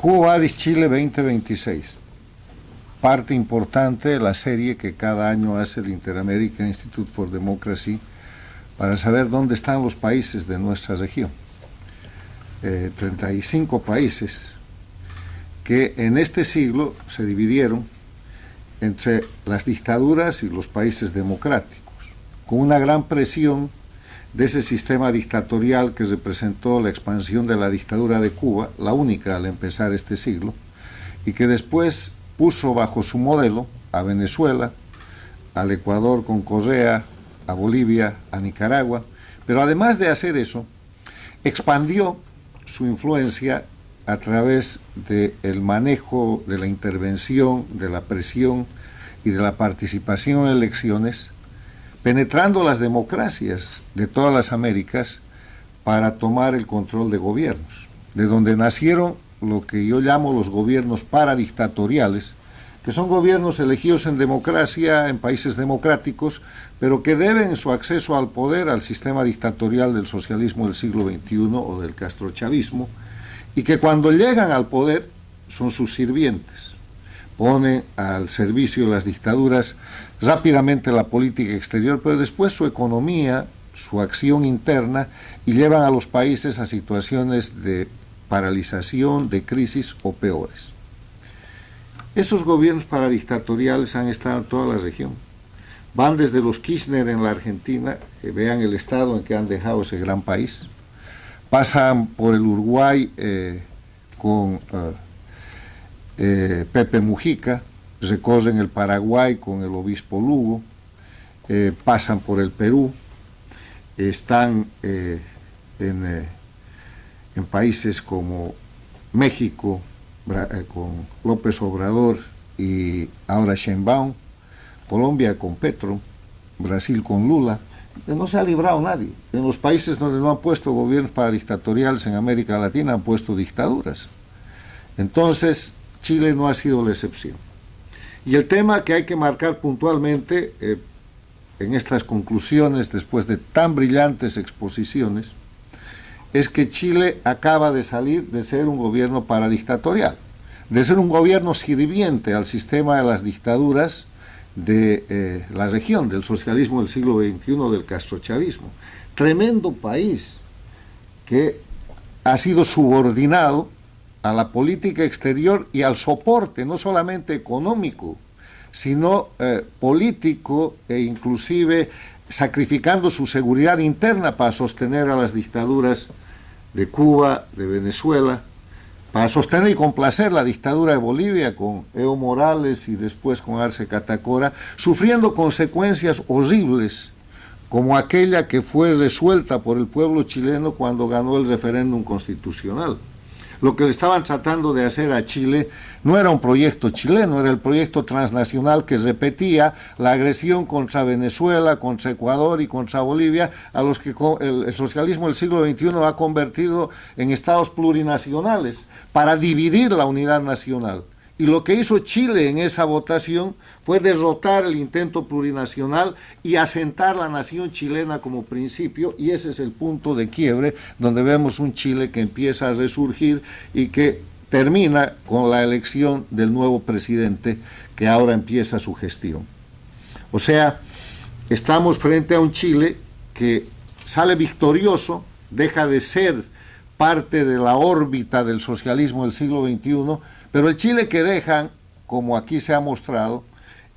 Quo Vadis Chile 2026, parte importante de la serie que cada año hace el Inter-American Institute for Democracy para saber dónde están los países de nuestra región. 35 países que en este siglo se dividieron entre las dictaduras y los países democráticos, con una gran presión de ese sistema dictatorial que representó la expansión de la dictadura de Cuba, la única al empezar este siglo, y que después puso bajo su modelo a Venezuela, al Ecuador con Correa, a Bolivia, a Nicaragua, pero además de hacer eso, expandió su influencia a través del manejo, de la intervención, de la presión y de la participación en elecciones, penetrando las democracias de todas las Américas para tomar el control de gobiernos, de donde nacieron lo que yo llamo los gobiernos paradictatoriales, que son gobiernos elegidos en democracia, en países democráticos, pero que deben su acceso al poder al sistema dictatorial del socialismo del siglo XXI o del castrochavismo, y que cuando llegan al poder son sus sirvientes. Ponen al servicio de las dictaduras rápidamente la política exterior, pero después su economía, su acción interna, y llevan a los países a situaciones de paralización, de crisis o peores. Esos gobiernos paradictatoriales han estado en toda la región. Van desde los Kirchner en la Argentina, vean el estado en que han dejado ese gran país. Pasan por el Uruguay con Pepe Mujica, recorren el Paraguay con el obispo Lugo, pasan por el Perú, están en países como México, con López Obrador y ahora Sheinbaum, Colombia con Petro, Brasil con Lula. No se ha librado nadie. En los países donde no han puesto gobiernos paradictatoriales en América Latina han puesto dictaduras. Entonces, Chile no ha sido la excepción. Y el tema que hay que marcar puntualmente en estas conclusiones, después de tan brillantes exposiciones, es que Chile acaba de salir de ser un gobierno paradictatorial, de ser un gobierno sirviente al sistema de las dictaduras de la región, del socialismo del siglo XXI, del castrochavismo. Tremendo país que ha sido subordinado a la política exterior y al soporte, no solamente económico, sino político e inclusive sacrificando su seguridad interna para sostener a las dictaduras de Cuba, de Venezuela, para sostener y complacer la dictadura de Bolivia con Evo Morales y después con Arce Catacora, sufriendo consecuencias horribles como aquella que fue resuelta por el pueblo chileno cuando ganó el referéndum constitucional. Lo que le estaban tratando de hacer a Chile no era un proyecto chileno, era el proyecto transnacional que repetía la agresión contra Venezuela, contra Ecuador y contra Bolivia, a los que el socialismo del siglo XXI ha convertido en estados plurinacionales para dividir la unidad nacional. Y lo que hizo Chile en esa votación fue derrotar el intento plurinacional y asentar la nación chilena como principio, y ese es el punto de quiebre donde vemos un Chile que empieza a resurgir y que termina con la elección del nuevo presidente que ahora empieza su gestión. O sea, estamos frente a un Chile que sale victorioso, deja de ser parte de la órbita del socialismo del siglo XXI, pero el Chile que dejan, como aquí se ha mostrado,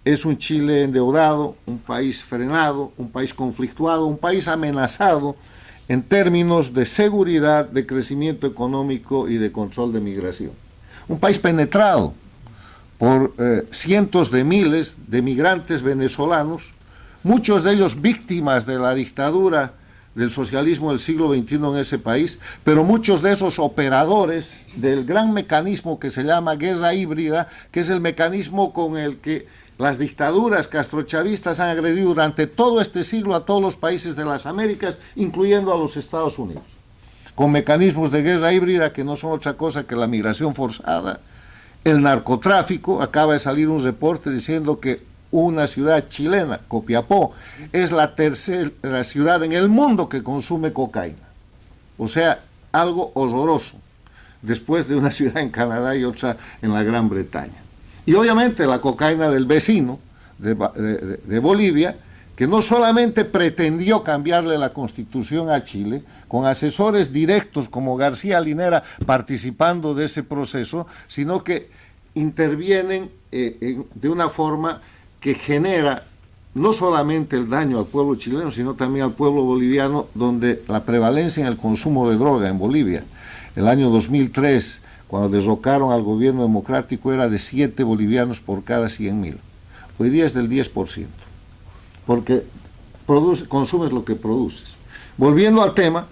es un Chile endeudado, un país frenado, un país conflictuado, un país amenazado en términos de seguridad, de crecimiento económico y de control de migración. Un país penetrado por cientos de miles de migrantes venezolanos, muchos de ellos víctimas de la dictadura del socialismo del siglo XXI en ese país, pero muchos de esos operadores del gran mecanismo que se llama guerra híbrida, que es el mecanismo con el que las dictaduras castrochavistas han agredido durante todo este siglo a todos los países de las Américas, incluyendo a los Estados Unidos, con mecanismos de guerra híbrida que no son otra cosa que la migración forzada, el narcotráfico. Acaba de salir un reporte diciendo que una ciudad chilena, Copiapó, es la tercera ciudad en el mundo que consume cocaína. O sea, algo horroroso. después de una ciudad en Canadá y otra en la Gran Bretaña. Y obviamente la cocaína del vecino de Bolivia, que no solamente pretendió cambiarle la constitución a Chile, con asesores directos como García Linera participando de ese proceso, sino que intervienen de una forma que genera no solamente el daño al pueblo chileno, sino también al pueblo boliviano, donde la prevalencia en el consumo de droga en Bolivia, el año 2003, cuando derrocaron al gobierno democrático, era de 7 bolivianos por cada 100.000. Hoy día es del 10%, porque consumes lo que produces. Volviendo al tema,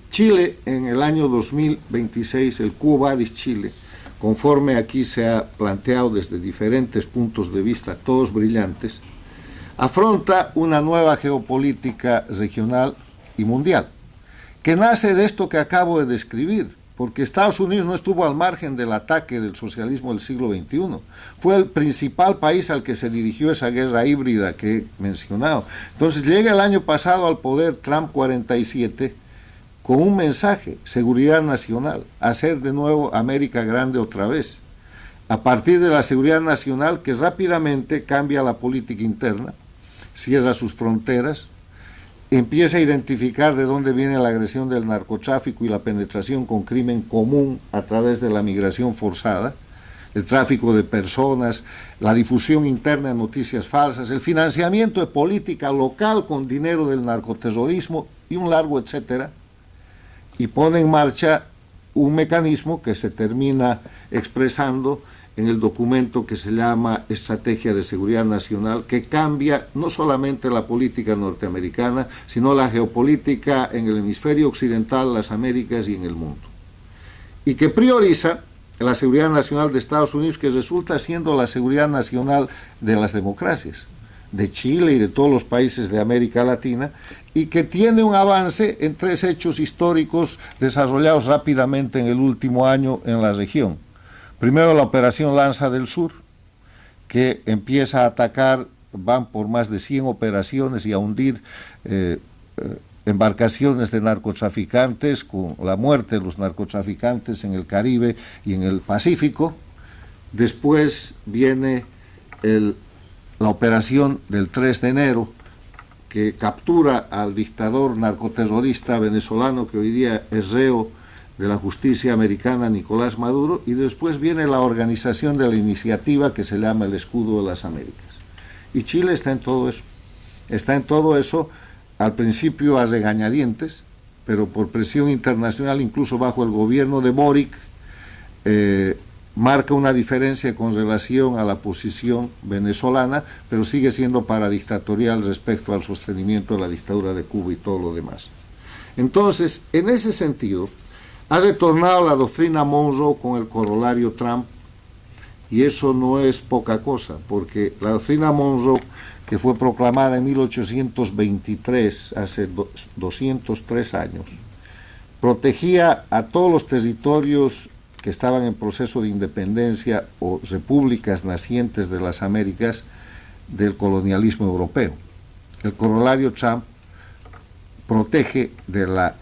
Chile en el año 2026, el Quo Vadis Chile, conforme aquí se ha planteado desde diferentes puntos de vista, todos brillantes, afronta una nueva geopolítica regional y mundial, que nace de esto que acabo de describir, porque Estados Unidos no estuvo al margen del ataque del socialismo del siglo XXI. Fue el principal país al que se dirigió esa guerra híbrida que he mencionado. Entonces llega el año pasado al poder Trump 47 con un mensaje: seguridad nacional, hacer de nuevo América grande otra vez. A partir de la seguridad nacional, que rápidamente cambia la política interna, cierra sus fronteras, empieza a identificar de dónde viene la agresión del narcotráfico y la penetración con crimen común a través de la migración forzada, el tráfico de personas, la difusión interna de noticias falsas, el financiamiento de política local con dinero del narcoterrorismo y un largo etcétera, y pone en marcha un mecanismo que se termina expresando en el documento que se llama Estrategia de Seguridad Nacional, que cambia no solamente la política norteamericana, sino la geopolítica en el hemisferio occidental, las Américas y en el mundo. Y que prioriza la seguridad nacional de Estados Unidos, que resulta siendo la seguridad nacional de las democracias, de Chile y de todos los países de América Latina, y que tiene un avance en 3 hechos históricos desarrollados rápidamente en el último año en la región. Primero, la operación Lanza del Sur, que empieza a atacar, van por más de 100 operaciones y a hundir embarcaciones de narcotraficantes, con la muerte de los narcotraficantes en el Caribe y en el Pacífico. Después viene la operación del 3 de enero, que captura al dictador narcoterrorista venezolano que hoy día es reo de la justicia americana, Nicolás Maduro, y después viene la organización de la iniciativa que se llama el Escudo de las Américas. Y Chile está en todo eso. Está en todo eso, al principio a regañadientes, pero por presión internacional, incluso bajo el gobierno de Boric, marca una diferencia con relación a la posición venezolana, pero sigue siendo paradictatorial respecto al sostenimiento de la dictadura de Cuba y todo lo demás. Entonces, en ese sentido, ha retornado la doctrina Monroe con el corolario Trump, y eso no es poca cosa, porque la doctrina Monroe, que fue proclamada en 1823, hace 203 años, protegía a todos los territorios que estaban en proceso de independencia o repúblicas nacientes de las Américas del colonialismo europeo. El corolario Trump protege de la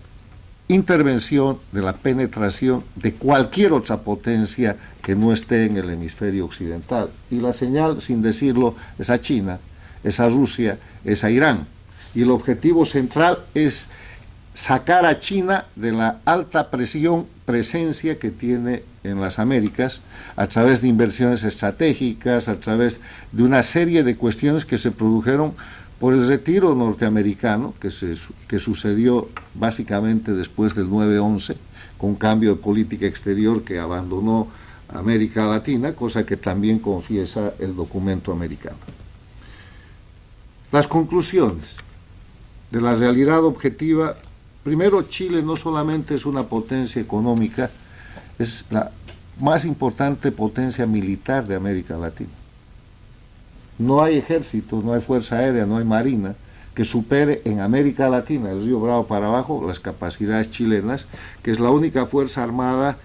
intervención, de la penetración de cualquier otra potencia que no esté en el hemisferio occidental. Y la señal, sin decirlo, es a China, es a Rusia, es a Irán. Y el objetivo central es sacar a China de la alta presencia que tiene en las Américas a través de inversiones estratégicas, a través de una serie de cuestiones que se produjeron por el retiro norteamericano que sucedió básicamente después del 9/11, con cambio de política exterior que abandonó América Latina, cosa que también confiesa el documento americano. Las conclusiones de la realidad objetiva: primero, Chile no solamente es una potencia económica, es la más importante potencia militar de América Latina. No hay ejército, no hay fuerza aérea, no hay marina que supere en América Latina, el Río Bravo para abajo, las capacidades chilenas, que es la única fuerza armada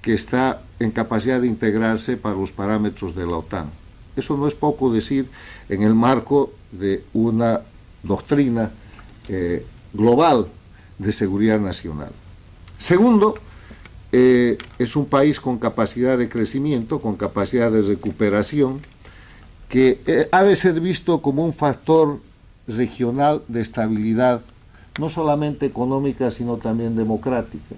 que está en capacidad de integrarse para los parámetros de la OTAN. Eso no es poco decir en el marco de una doctrina global de seguridad nacional. Segundo, es un país con capacidad de crecimiento, con capacidad de recuperación, que ha de ser visto como un factor regional de estabilidad, no solamente económica, sino también democrática.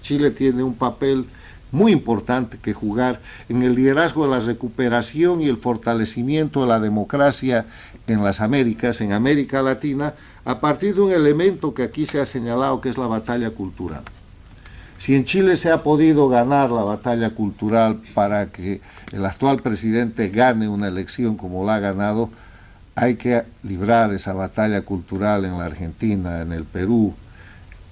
Chile tiene un papel muy importante que jugar en el liderazgo de la recuperación y el fortalecimiento de la democracia en las Américas, en América Latina, a partir de un elemento que aquí se ha señalado, que es la batalla cultural. Si en Chile se ha podido ganar la batalla cultural para que el actual presidente gane una elección como la ha ganado, hay que librar esa batalla cultural en la Argentina, en el Perú,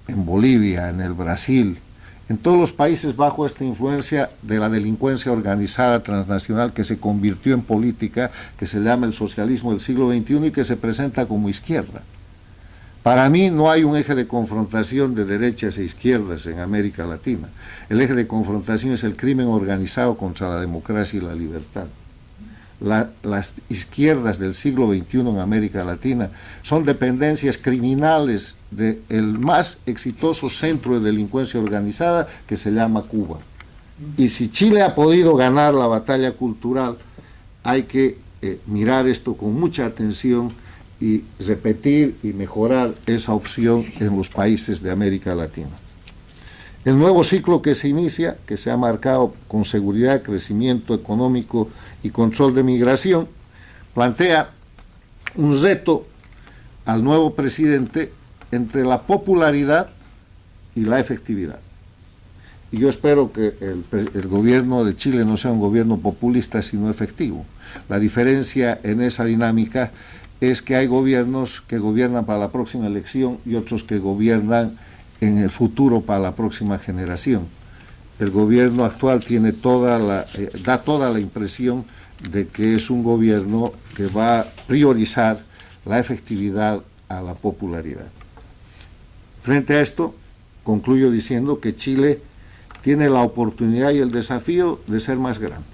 en Bolivia, en el Brasil, en todos los países bajo esta influencia de la delincuencia organizada transnacional que se convirtió en política, que se llama el socialismo del siglo XXI y que se presenta como izquierda. Para mí no hay un eje de confrontación de derechas e izquierdas en América Latina. El eje de confrontación es el crimen organizado contra la democracia y la libertad. Las izquierdas del siglo XXI en América Latina son dependencias criminales del más exitoso centro de delincuencia organizada que se llama Cuba. Y si Chile ha podido ganar la batalla cultural, hay que mirar esto con mucha atención y repetir y mejorar esa opción en los países de América Latina. El nuevo ciclo que se inicia, que se ha marcado con seguridad, crecimiento económico y control de migración, plantea un reto al nuevo presidente entre la popularidad y la efectividad. Y yo espero que el gobierno de Chile no sea un gobierno populista, sino efectivo. La diferencia en esa dinámica es que hay gobiernos que gobiernan para la próxima elección y otros que gobiernan en el futuro para la próxima generación. El gobierno actual tiene da toda la impresión de que es un gobierno que va a priorizar la efectividad a la popularidad. Frente a esto, concluyo diciendo que Chile tiene la oportunidad y el desafío de ser más grande.